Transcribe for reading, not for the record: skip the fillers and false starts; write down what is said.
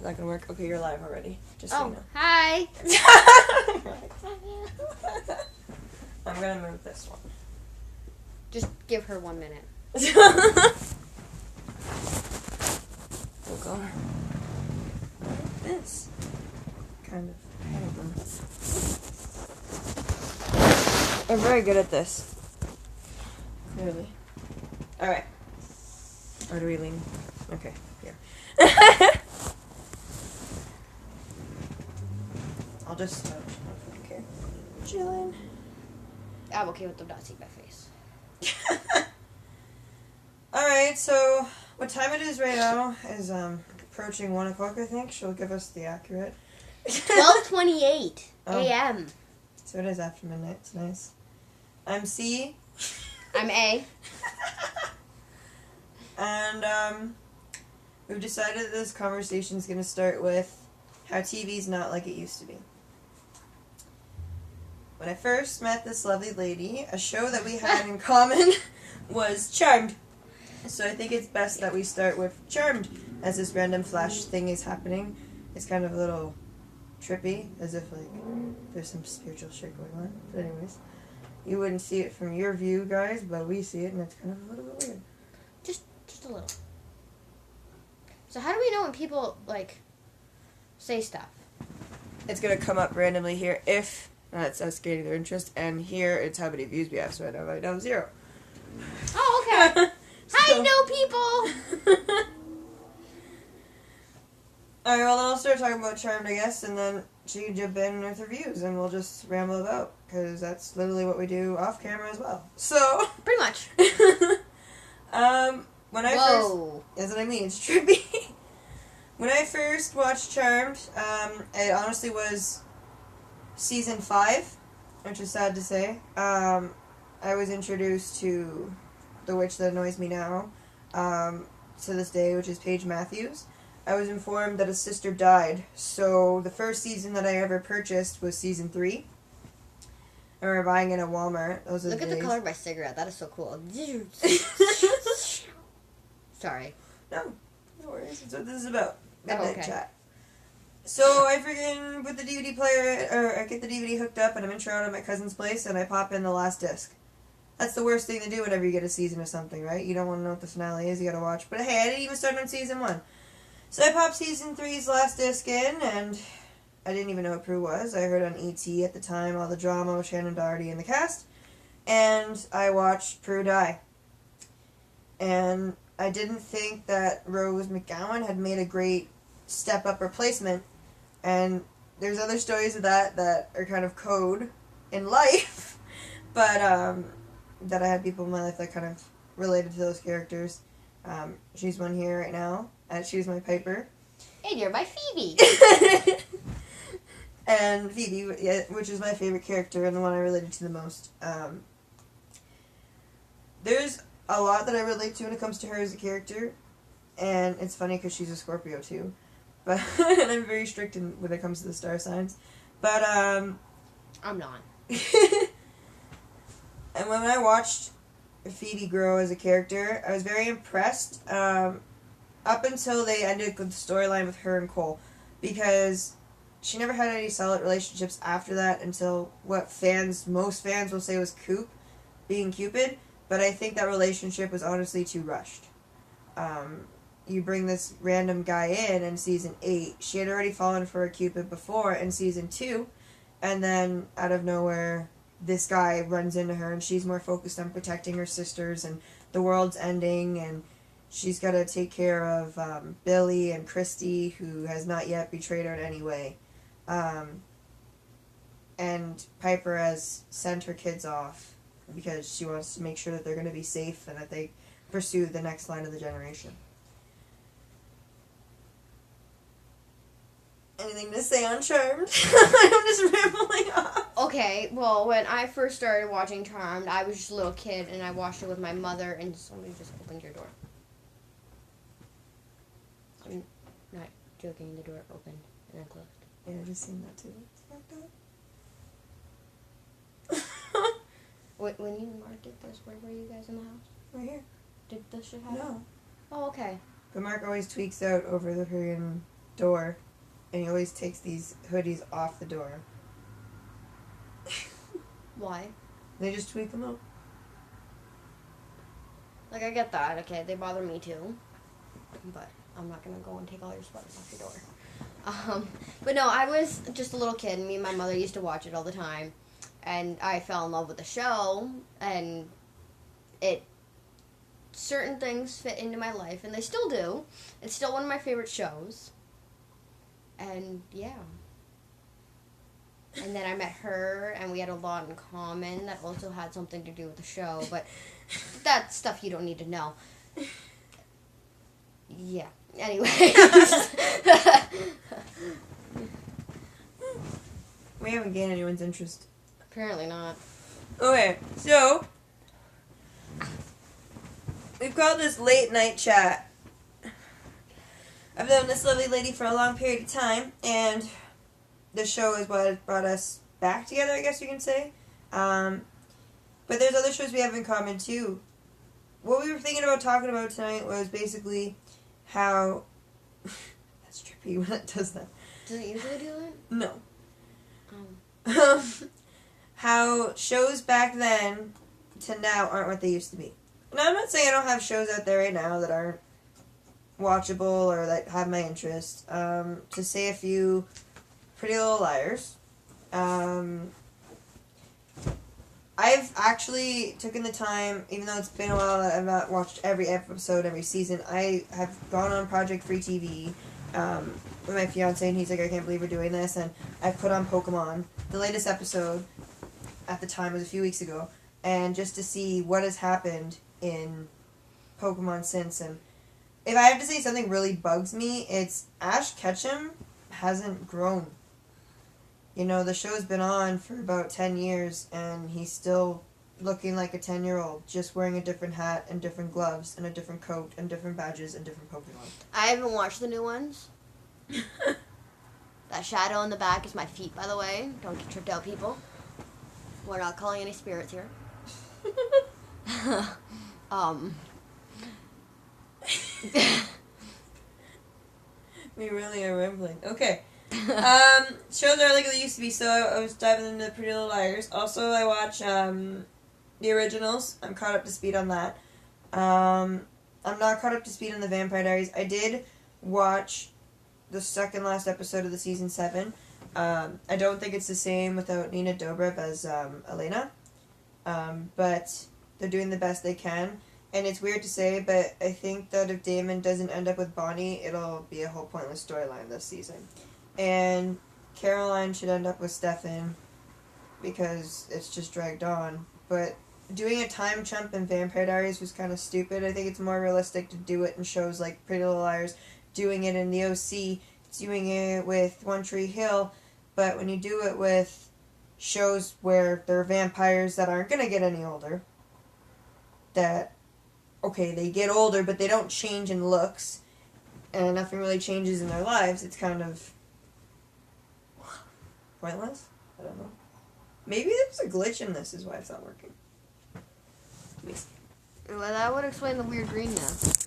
that gonna work? Okay, you're live already. Just so you know. Hi. I'm gonna move this one. Just give her 1 minute. We'll go like this. Kind of. I don't know. I'm very good at this. Clearly. Alright. Or do we lean? Okay, here. I'll just okay. Chillin'. I'm okay with them not seeing my face. Alright, so what time it is right now is approaching 1 o'clock, I think. She'll give us the accurate. 12:28 a.m. So it is after midnight. It's nice. I'm C. I'm A. And we've decided that this conversation is going to start with how TV's not like it used to be. When I first met this lovely lady, a show that we had in common was Charmed. So I think it's best that we start with Charmed, as this random flash thing is happening. It's kind of a little trippy, as if like there's some spiritual shit going on. But anyways, you wouldn't see it from your view, guys, but we see it, and it's kind of a little bit weird. Just a little. So how do we know when people like say stuff? It's gonna come up randomly here if that's us gaining their interest, and here it's how many views we have. So right now 0. Oh, okay. Hi, new people. Alright, well then I'll start talking about Charmed, I guess, and then she can jump in with her views, and we'll just ramble about, because that's literally what we do off camera as well. So, Pretty much. when I Whoa. first, that's what I mean, it's trippy. When I first watched Charmed, it honestly was season 5, which is sad to say. I was introduced to the witch that annoys me now, to this day, which is Paige Matthews. I was informed that a sister died, so the first season that I ever purchased was season 3. I remember buying it at Walmart. Those are Look the at the days. color of my cigarette. That is so cool. Sorry. No worries. That's what this is about. Midnight okay. chat. So I freaking put the DVD player, or I get the DVD hooked up, and I'm in Toronto at my cousin's place, and I pop in the last disc. That's the worst thing to do whenever you get a season of something, right? You don't want to know what the finale is, you gotta watch. But hey, I didn't even start on season 1. So I popped season 3's last disc in, and I didn't even know who Prue was. I heard on E.T. at the time all the drama with Shannon Doherty in the cast, and I watched Prue die. And I didn't think that Rose McGowan had made a great step-up replacement, and there's other stories of that are kind of code in life, but that I had people in my life that kind of related to those characters. She's one here right now. She's my Piper. And you're my Phoebe. And Phoebe, which is my favorite character and the one I related to the most. There's a lot that I relate to when it comes to her as a character, and it's funny because she's a Scorpio too. But and I'm very strict when it comes to the star signs. But I'm not. And when I watched Phoebe grow as a character, I was very impressed. Up until they ended the storyline with her and Cole, because she never had any solid relationships after that until what most fans will say was Coop being Cupid, but I think that relationship was honestly too rushed. You bring this random guy in season 8, she had already fallen for a Cupid before in season 2, and then out of nowhere this guy runs into her and she's more focused on protecting her sisters and the world's ending, and she's got to take care of Billy and Christy, who has not yet betrayed her in any way. And Piper has sent her kids off because she wants to make sure that they're going to be safe and that they pursue the next line of the generation. Anything to say on Charmed? I'm just rambling off. Okay, well, when I first started watching Charmed, I was just a little kid, and I watched it with my mother, and somebody just opened your door. I'm not joking, the door opened and then closed. Yeah, I just seen that too. It's fucked up. When you marked it this, where were you guys in the house? Right here. Did this shit happen? No. Oh, okay. But Mark always tweaks out over the friggin' door, and he always takes these hoodies off the door. Why? They just tweak them out. Like, I get that. Okay, they bother me too. But I'm not going to go and take all your sweaters off your door. But no, I was just a little kid. Me and my mother used to watch it all the time. And I fell in love with the show. And certain things fit into my life. And they still do. It's still one of my favorite shows. And, yeah. And then I met her, and we had a lot in common that also had something to do with the show. But that's stuff you don't need to know. Yeah. Anyway. We haven't gained anyone's interest. Apparently not. Okay, so we've called this late night chat. I've known this lovely lady for a long period of time, and the show is what brought us back together, I guess you can say. But there's other shows we have in common too. What we were thinking about talking about tonight was basically how that's trippy when it does that. Does it usually do that? No. How shows back then to now aren't what they used to be. Now, I'm not saying I don't have shows out there right now that aren't watchable or that have my interest. To say a few, Pretty Little Liars. I've actually taken the time, even though it's been a while that I've not watched every episode, every season, I have gone on Project Free TV with my fiance, and he's like, I can't believe we're doing this, and I put on Pokemon. The latest episode, at the time, was a few weeks ago, and just to see what has happened in Pokemon since, and if I have to say something really bugs me, it's Ash Ketchum hasn't grown. You know, the show's been on for about 10 years, and he's still looking like a 10-year-old, just wearing a different hat and different gloves and a different coat and different badges and different Pokemon. I haven't watched the new ones. That shadow in the back is my feet, by the way. Don't get tripped out, people. We're not calling any spirits here. We really are rambling. Okay. Shows are like they used to be, so I was diving into Pretty Little Liars. Also, I watch the originals. I'm caught up to speed on that. I'm not caught up to speed on the Vampire Diaries. I did watch the second last episode of the season 7. I don't think it's the same without Nina Dobrev as Elena, but they're doing the best they can. And it's weird to say, but I think that if Damon doesn't end up with Bonnie, it'll be a whole pointless storyline this season. And Caroline should end up with Stefan because it's just dragged on. But doing a time jump in Vampire Diaries was kind of stupid. I think it's more realistic to do it in shows like Pretty Little Liars, doing it in the OC, doing it with One Tree Hill. But when you do it with shows where there are vampires that aren't going to get any older, that, okay, they get older, but they don't change in looks, and nothing really changes in their lives, it's kind of pointless? I don't know. Maybe there's a glitch in this, is why it's not working. Well, that would explain the weird greenness.